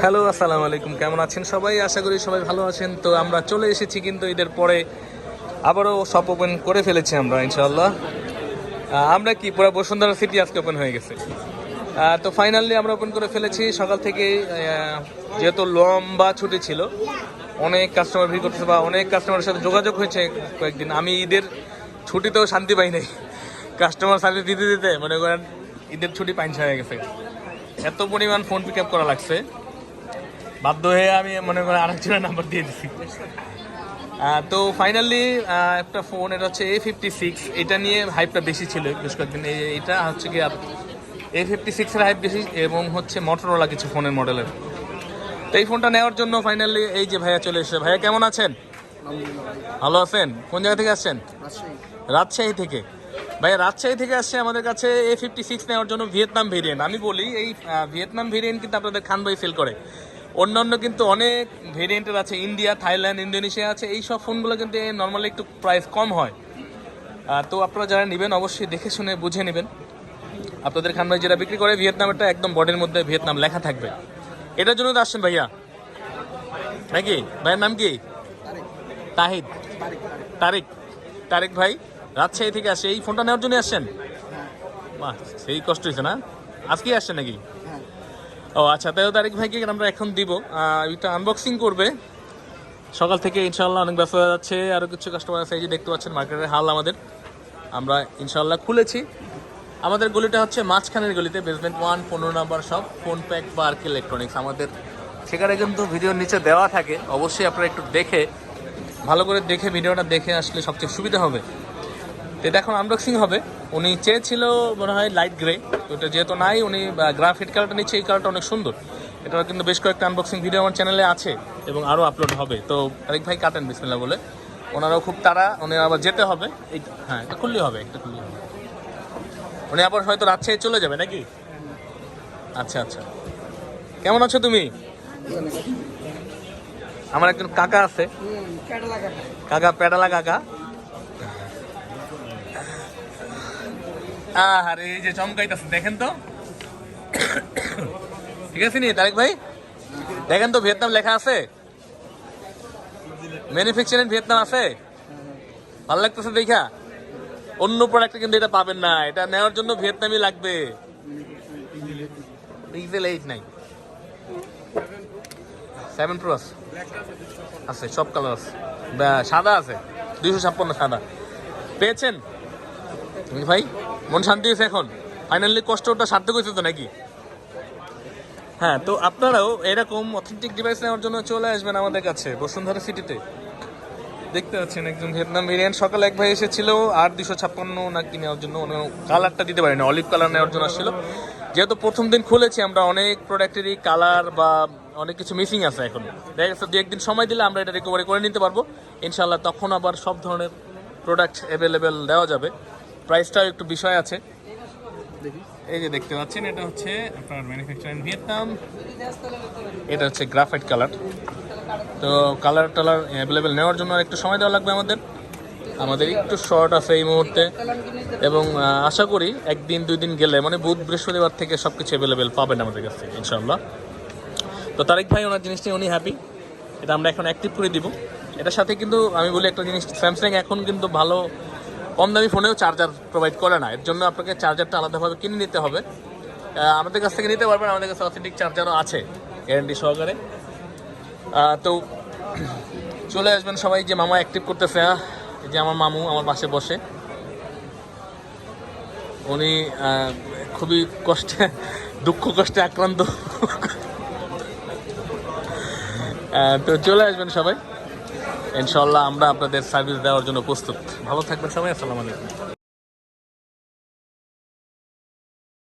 Hello, আসসালামু আলাইকুম। কেমন আছেন সবাই? আশা করি সবাই ভালো আছেন। তো আমরা চলে এসেছি কিন্তু ঈদের পরে আবারও শপ ওপেন করে ফেলেছি আমরা ইনশাআল্লাহ। আমরা কি পুরো বসুন্ধরা সিটি আজকে ওপেন হয়ে গেছে। তো ফাইনালি আমরা ওপেন করে ফেলেছি সকাল থেকেই। যেহেতু লম্বা ছুটি ছিল, অনেক কাস্টমার ভিড় করতেছে বা অনেক কাস্টমারের সাথে যোগাযোগ হয়েছে কয়েকদিন। আমি ঈদের ছুটিতেও শান্তি পাই নাই, কাস্টমার সার্ভিস দিতে দিতে মনে করেন ঈদের ছুটি পাইনসা হয়ে গেছে। এত পরিমাণ ফোন পিক আপ করা লাগছে, বাধ্য হয়ে আমি মনে করেন আরেকজনের নাম্বার দিয়ে দিচ্ছি। তো ফাইনালি একটা ফোন, এটা হচ্ছে A56। এটা নিয়ে হাইপটা বেশি ছিল বেশ কয়েকদিন। এটা হচ্ছে কি A56-এর হাইপ বেশি এবং হচ্ছে মটোরোলা কিছু ফোনের মডেলের। তো এই ফোনটা নেওয়ার জন্য ফাইনালি এই যে ভাইয়া চলে এসেছে। ভাইয়া কেমন আছেন? ভালো আছেন? কোন জায়গা থেকে আসছেন? রাজশাহী থেকে। ভাইয়া রাজশাহী থেকে আসছে আমাদের কাছে A56 নেওয়ার জন্য ভিয়েতনাম ভেরিয়েন্ট। আমি বলি এই ভিয়েতনাম ভেরিয়েন্ট কিন্তু আপনাদের খান ভাই সেল করে। অন্যান্য কিন্তু অনেক ভেরিয়েন্টের আছে, ইন্ডিয়া, থাইল্যান্ড, ইন্দোনেশিয়া আছে। এই সব ফোনগুলো কিন্তু নর্মালি একটু প্রাইস কম হয়। তো আপনারা যারা নেবেন অবশ্যই দেখে শুনে বুঝে নেবেন। আপনাদের খান ভাই যেটা বিক্রি করে ভিয়েতনামেরটা একদম বডির মধ্যে ভিয়েতনাম লেখা থাকবে। এটার জন্য তো আসছেন ভাইয়া নাকি? ভাইয়ের নাম কি? তাহিদ, তারিক। তারিক ভাই রাজশাহী থেকে আসে, এই ফোনটা নেওয়ার জন্য আসছেন? বাহ, সেই কষ্ট হয়েছে না? আজকেই আসছেন নাকি? ও আচ্ছা, তাই তারিক ভাইকে আমরা এখন দিব, এটা আনবক্সিং করবে সকাল থেকে ইনশাল্লাহ। অনেক ব্যস্ত হয়ে যাচ্ছে, আরও কিছু কাস্টমার আছে। এই যে দেখতে পাচ্ছেন মার্কেটের হাল আমাদের, আমরা ইনশাল্লাহ খুলেছি। আমাদের গলিটা হচ্ছে মাঝখানের গলিতে, বেসমেন্ট 1, 15 নম্বর শপ, ফোন প্যাক বা আর্ক ইলেকট্রনিক্স। আমাদের সেখানে কিন্তু ভিডিওর নিচে দেওয়া থাকে, অবশ্যই আপনারা একটু দেখে ভালো করে দেখে ভিডিওটা দেখে আসলে সবচেয়ে সুবিধা হবে। এটা এখন আনবক্সিং হবে। উনি চেয়েছিল মনে হয় লাইট গ্রে, তো এটা যেহেতু নাই, উনি গ্রাফিট কালারটা নিচ্ছে। এই কালারটা অনেক সুন্দর। এটা কিন্তু বেশ কয়েকটা আনবক্সিং ভিডিও আমার চ্যানেলে আছে এবং আরও আপলোড হবে। তো আরেক ভাই কাটেন বিসমিল্লাহ বলে, ওনারাও খুব তাড়া, উনি আবার যেতে হবে। এই হ্যাঁ, এটা খুললেই হবে, এটা খুললেই হবে। উনি আবার হয়তো রাজশাহী চলে যাবে নাকি? আচ্ছা আচ্ছা, কেমন আছো তুমি? আমার একজন কাকা আছে, কাকা পেডালা কাকা। আরে এই যে চমকাইতেছে দেখেন তো, ঠিক আছে নি তারেক ভাই? দেখেন তো ভিয়েতনাম লেখা আছে, ম্যানুফ্যাকচারিং ভিয়েতনাম আছে। ভালো লাগতেছে দেখা। অন্য প্রোডাক্টে কিন্তু এটা পাবেন না, এটা নেওয়ার জন্য ভিয়েতনামই লাগবে। পিক্সেল 8 নাই, 7 Pro আছে, সব কালার আছে, সাদা আছে, 256 সাদা পেয়েছেন ভাই। মন শান্তি হয়েছে এখন? ফাইনালি কষ্টটা সার্থক হয়েছে তো নাকি? হ্যাঁ, তো আপনারাও এরকম অথেন্টিক ডিভাইস নেওয়ার জন্য চলে আসবেন আমাদের কাছে বসুন্ধরা সিটিতে। দেখতে পাচ্ছেন একজন ভিয়েতনাম ভেরিয়েন্ট। সকালে এক ভাই এসেছিল আর 256 নাকি নেওয়ার জন্য, কালারটা দিতে পারিনি, অলিভ কালার নেওয়ার জন্য আসছিল। যেহেতু প্রথম দিন খুলেছি আমরা, অনেক প্রোডাক্টেরই কালার বা অনেক কিছু মিসিং আছে। এখন দেখা গেছে 2-1 দিন সময় দিলে আমরা এটা রিকভারি করে নিতে পারবো ইনশাল্লাহ। তখন আবার সব ধরনের প্রোডাক্ট অ্যাভেলেবেল দেওয়া যাবে। প্রাইসটাও একটু বিষয় আছে। এই যে দেখতে পাচ্ছেন, এটা হচ্ছে আপনার ম্যানুফ্যাকচারিং ভিয়েতনাম। এটা হচ্ছে গ্রাফাইট কালার। তো কালার টালার অ্যাভেলেবেল নেওয়ার জন্য একটু সময় দেওয়া লাগবে আমাদের একটু শর্ট আছে এই মুহূর্তে। এবং আশা করি 1-2 দিন গেলে, মানে বুধ বৃহস্পতিবার থেকে সব কিছু অ্যাভেলেবেল পাবেন আমাদের কাছ থেকে ইনশাআল্লাহ। তো তারেক ভাই ওনার জিনিসটি উনি হ্যাপি, এটা আমরা এখন অ্যাক্টিভ করে দিব। এটার সাথে কিন্তু আমি বলি একটা জিনিস, স্যামসাং এখন কিন্তু ভালো কম দামি ফোনেও চার্জার প্রোভাইড করে না। এর জন্য আপনাকে চার্জারটা আলাদাভাবে কিনে নিতে হবে। আমাদের কাছ থেকে নিতে পারবেন, আমাদের কাছে অথেন্টিক চার্জারও আছে গ্যারান্টি সহকারে। তো চলে আসবেন সবাই। যে মামা অ্যাক্টিভ করতেছে, এই যে আমার মামু আমার পাশে বসে, উনি খুবই কষ্টে, দুঃখ কষ্টে আক্রান্ত। তো চলে আসবেন সবাই ইনশাল্লাহ, আমরা আপনাদের সার্ভিস দেওয়ার জন্য প্রস্তুত। ভালো থাকবেন সবাই, আসসালামু আলাইকুম।